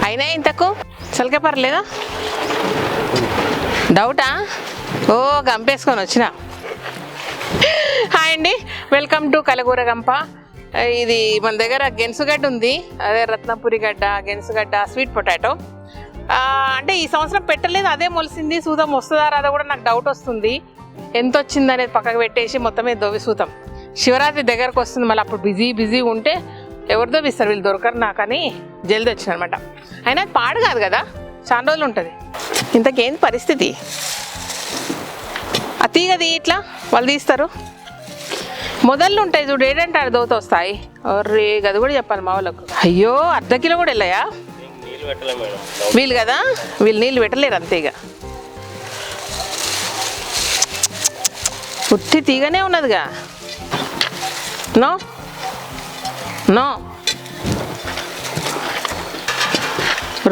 అయినా ఇంతకు అసలుకే పర్లేదా? డౌటా? ఓ గంపేసుకొని వచ్చిన. హాయ్ అండి, వెల్కమ్ టు కలగూర గంప. ఇది మన దగ్గర గెన్సుగడ్డ ఉంది, అదే రత్నపురి గడ్డ, గెన్సుగడ్డ, స్వీట్ పొటాటో. అంటే ఈ సంవత్సరం పెట్టలేదు, అదే మొలిసింది. సూతం వస్తుందా రాదా కూడా నాకు డౌట్ వస్తుంది. ఎంత వచ్చింది అనేది పక్కకు పెట్టేసి మొత్తమే దొవ్వి సూతం. శివరాత్రి దగ్గరకు వస్తుంది, మళ్ళీ అప్పుడు బిజీ ఉంటే ఎవరు దొవ్విస్తారు, వీళ్ళు దొరకరు నాకని జల్ది వచ్చిన అనమాట. అయినా అది పాడు కాదు కదా, చాలా రోజులు ఉంటుంది. ఇంతకేంది పరిస్థితి? ఆ తీగది ఇట్లా వాళ్ళు తీస్తారు, మొదళ్ళు ఉంటాయి చూడు, ఏడంటే ఆడ దోత వస్తాయి. రే గది కూడా చెప్పాలి మా వాళ్ళకు. అయ్యో, అర్ధ కిలో కూడా వెళ్ళాయా? వీళ్ళు కదా, వీళ్ళు నీళ్ళు పెట్టలేరు అంతే. ఇక ఉత్తి తీగనే ఉన్నదిగా. నో నో,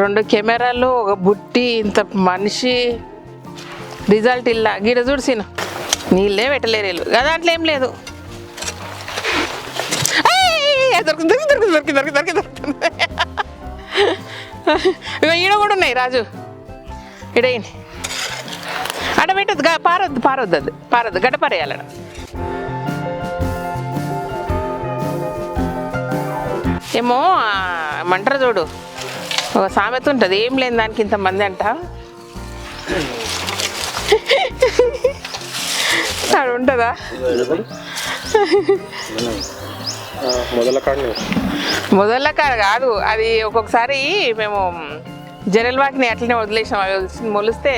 2 కెమెరాలు, ఒక బుట్టి, ఇంత మనిషి, రిజల్ట్ ఇల్లా. గిడ చూడిసిన నీళ్ళే పెట్టలేరు వీళ్ళు. దాంట్లో ఏం లేదు. దొరికి ఇక ఈడ కూడా ఉన్నాయి రాజు, ఇడేయండి. అడబెట్టద్దు, పారొద్దు గడ్డ పారేయాలడ. ఏమో మంటరు చూడు, ఒక సామెత ఉంటుంది, ఏం లేని దానికి ఇంతమంది అంట. అది ఉంటుందా? మొదళ్ళ కాడ కాదు అది. ఒక్కొక్కసారి మేము జనల్వాకిని అట్లనే వదిలేసాం, అవి మొలిస్తే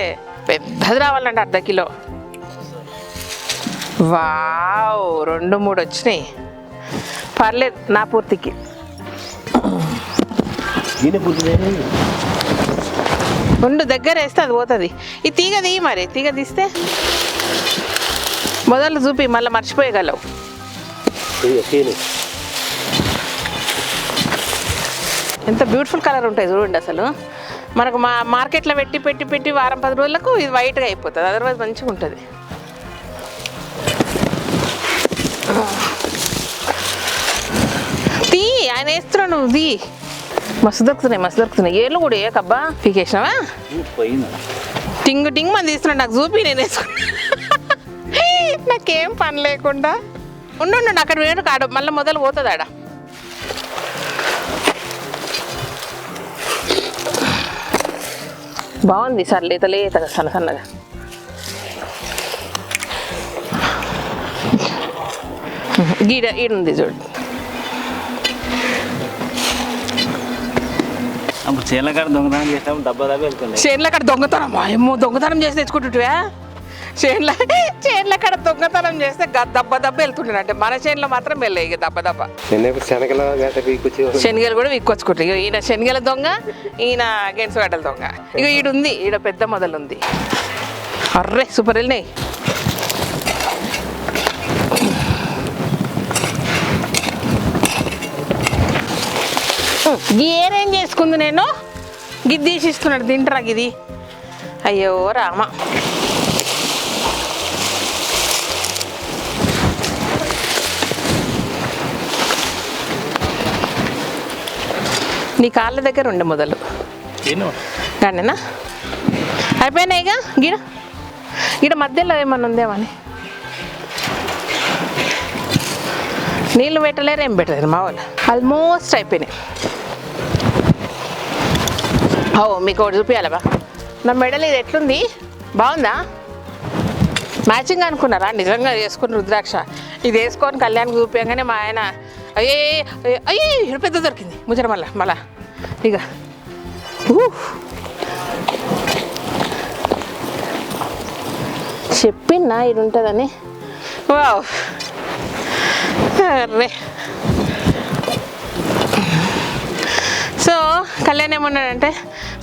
పెద్దది రావాలంటే 1/2 కిలో. వావ్, 2-3 వచ్చినాయి. పర్లేదు నా పూర్తికి. ఉండు, దగ్గర వేస్తే అది పోతుంది. ఈ తీగది మరి, తీగ తీస్తే మొదలు చూపి, మళ్ళీ మర్చిపోయగలవు. ఎంత బ్యూటిఫుల్ కలర్ ఉంటాయి చూడండి. అసలు మనకు మార్కెట్లో పెట్టి వారం 10 రోజులకు ఇది వైట్గా అయిపోతుంది, అదర్వైజ్ మంచిగా ఉంటుంది. తీ, ఆయన వేస్తున్నావు నువ్వు, తీ. మస్తు దొరుకుతున్నాయి. ఏళ్ళు కూడా ఏ కబ్బా పీకేసినావా? టింగ్ మంది తీస్తున్నాడు, నాకు చూపి, నేను వేసుకున్నా. నాకేం పని లేకుండా ఉండు. అక్కడ వేడు కాడు, మళ్ళీ మొదలు పోతుంది ఆడ. బాగుంది సార్, లేతగా సన్నగా. ఈడుంది చూడు. చేన్ల కాడ దొంగతనం చేస్తాం, చేన్ల కాడ దొంగతనం, ఏమో దొంగతనం చేసి తెచ్చుకుంటుంటివా? చేన్ల కాడ దొంగతనం చేస్తే దెబ్బ వెళ్తుంటాడు. అంటే మన చేనులో మాత్రం వెళ్ళే ఇక దెబ్బ. శనగలు కూడా విక్కొచ్చుకుంటాయి. ఈయన శనగల దొంగ, ఈయన గెన్సుగడ్డల దొంగ. ఇక ఈడుంది, ఈడ పెద్ద మొదలుంది. అర్రే సూపర్ వెళ్ళినాయి. ఏరేం చేసుకుంది నేను, గిద్ది తీసిస్తున్నాడు, తింటరా గిది. అయ్యో రామ. నీ కాళ్ళ దగ్గర ఉండే మొదలు కాడేనా అయిపోయినాయిగా. గిడ మధ్యలో ఏమన్నా ఉందేమని. నీళ్ళు పెట్టలేరు, ఏం పెట్టలేరు మా వాళ్ళు. ఆల్మోస్ట్ అయిపోయినాయి. మీకు ఒకటి చూపించాలబా, నా మెడల్ ఇది ఎట్లుంది, బాగుందా? మ్యాచింగ్ అనుకున్నారా? నిజంగా వేసుకుని రుద్రాక్ష ఇది వేసుకొని కళ్యాణ్కి చూపించగానే మా ఆయన అయ్యే పెద్ద దొరికింది ముజర. మళ్ళా ఇక చెప్పిన్నా ఇది ఉంటుందని. Wow, array. సో కళ్యాణ్ ఏమన్నాడంటే,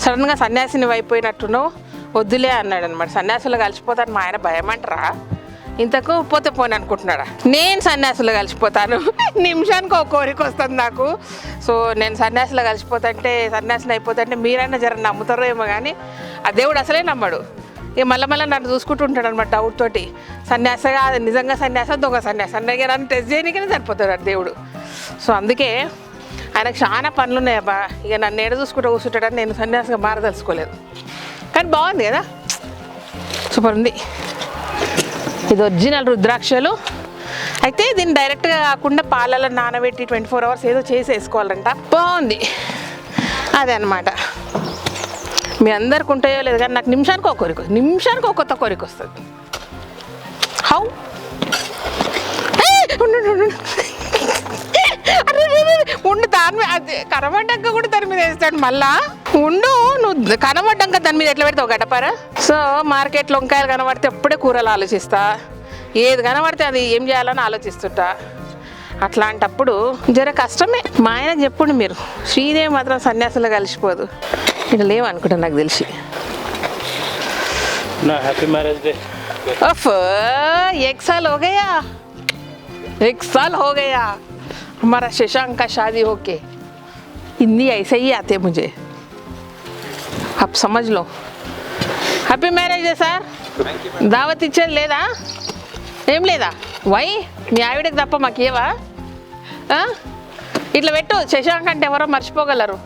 సడన్గా సన్యాసిని అయిపోయినట్టున్నావు, వద్దులే అన్నాడు అనమాట. సన్యాసులు కలిసిపోతాను మా ఆయన భయం అంటారా? ఇంతకు పోతే పోని అనుకుంటున్నాడా? నేను సన్యాసులు కలిసిపోతాను, నిమిషానికి ఒక కోరిక వస్తుంది నాకు. సో నేను సన్యాసులు కలిసిపోతుంటే, సన్యాసులు అయిపోతుంటే మీరైనా జర నమ్ముతారో ఏమో, కానీ ఆ దేవుడు అసలే నమ్మడు. ఇక మళ్ళీ నన్ను చూసుకుంటూ ఉంటాడు అనమాట డౌట్ తోటి. సన్యాసగా అది నిజంగా సన్యాసం, దొంగ సన్యాసం అన్నయ్య నన్ను టెస్ట్ చేయడానికనే సరిపోతాడు దేవుడు. సో అందుకే ఆయనకు చాలా పనులు ఉన్నాయి అబ్బా. ఇక నన్ను ఎడ చూసుకుంటూ కూర్చుంటాడని నేను సన్యాసిగా మారదలుచుకోలేదు. కానీ బాగుంది కదా, సూపర్ ఉంది. ఇది ఒరిజినల్ రుద్రాక్షలు. అయితే దీన్ని డైరెక్ట్గా కాకుండా పాలలో నానబెట్టి 24 hours ఏదో చేసి వేసుకోవాలంట. బాగుంది. అదే అనమాట. మీ అందరికి ఉంటాయో లేదు కానీ నాకు నిమిషానికి ఒక కొత్త కోరిక వస్తుంది. హౌ ఉండు, దాని మీద అది కనబడ్డాక కూడా దాని మీద వేస్తాడు మళ్ళా. ఉండు, నువ్వు కనబడ్డాక దాని మీద ఎట్లా పెడతావు గడ్డపార? సో మార్కెట్లో వంకాయలు కనబడితే ఎప్పుడే కూరలు ఆలోచిస్తా, ఏది కనబడితే అది ఏం చేయాలని ఆలోచిస్తుంటా. అట్లాంటప్పుడు జర కష్టమే. మా ఆయనకు చెప్పుండి మీరు, శ్రీదేవి మాత్రం సన్యాసులో కలిసిపోదు. ఇట్లా లేవనుకుంటా నాకు తెలిసి. Happy marriage day. एक साल हो गया हमारा शशांक का शादी होके. हिंदी ऐसे ही आते मुझे, आप समझ लो. Happy marriage sir. దావత్ ఇచ్చేది లేదా? ఏం లేదా? వై మీ ఆవిడకి తప్ప మాకు ఏవా? ఇట్లా పెట్టు. శశాంక్ అంటే ఎవరో మర్చిపోగలరు.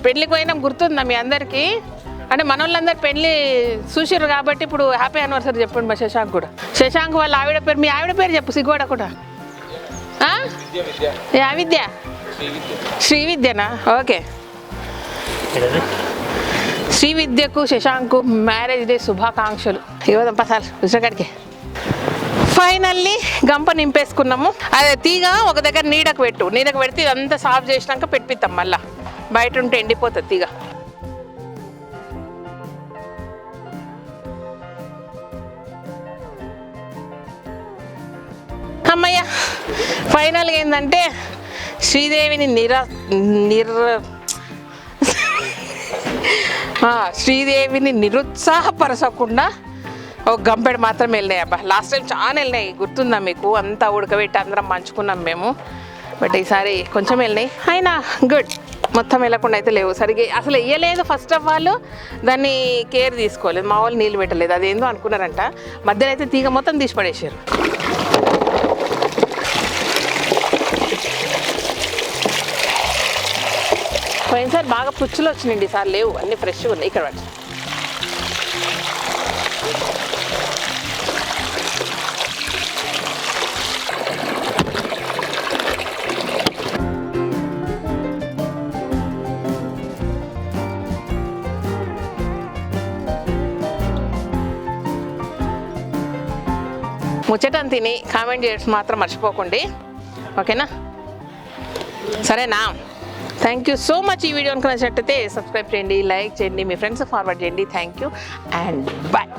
పెళ్ళికి పోయినాం గుర్తుందా మీ అందరికీ? అంటే మన వాళ్ళందరూ పెళ్ళి చూసిర్రు కాబట్టి ఇప్పుడు హ్యాపీ యానివర్సరీ చెప్పండి మా శశాంక్ కూడా. శశాంక్ వాళ్ళ ఆవిడ పేరు, మీ ఆవిడ పేరు చెప్పు సిగ్గుపడ కూడా. విద్య, శ్రీవిద్యనా? ఓకే. శ్రీవిద్యకు శశాంక్ మ్యారేజ్ డే శుభాకాంక్షలు. ఇవ్వదాం పసాలు ఉసిరకాడికి. ఫైనల్లీ గంప నింపేసుకున్నాము. అదే తీగ ఒక దగ్గర నీడకు పెడితే ఇదంతా సాఫ్ చేసినాక పెట్టిస్తాం. మళ్ళీ బయట ఉంటే ఎండిపోతుంది తీగ. అమ్మయ్య, ఫైనల్గా ఏంటంటే శ్రీదేవిని శ్రీదేవిని నిరుత్సాహపరచకుండా ఒక గంపెడు మాత్రం వెళ్ళినాయి అబ్బా. లాస్ట్ టైం చాలా వెళ్ళినాయి, గుర్తుందా మీకు? అంతా ఉడకబెట్టి అందరం పంచుకున్నాం మేము. బట్ ఈసారి కొంచెం వెళ్ళినాయి. అయినా గుడ్. మొత్తం వెళ్ళకుండా అయితే లేవు. సరిగ్గా అసలు వేయలేదు. ఫస్ట్ ఆఫ్ ఆల్ దాన్ని కేర్ తీసుకోలేదు. మా వాళ్ళు నీళ్ళు పెట్టలేదు. అదేందో అనుకున్నారంట. మధ్యలో అయితే తీగ మొత్తం తీసి పడేసారు. పోయినసారి బాగా పుచ్చులు వచ్చినాయండి, ఈసారి లేవు. అన్నీ ఫ్రెష్గా ఉన్నాయి. ఇక్కడ పట్టి ముచ్చటం తిని కామెంట్ చేయడం మాత్రం మర్చిపోకండి, ఓకేనా? సరేనా? Thank you so much. ఈ వీడియో కనుక నచ్చినట్టయితే సబ్స్క్రైబ్ చేయండి, లైక్ చేయండి, మీ ఫ్రెండ్స్కి ఫార్వర్డ్ చేయండి. Thank you and bye.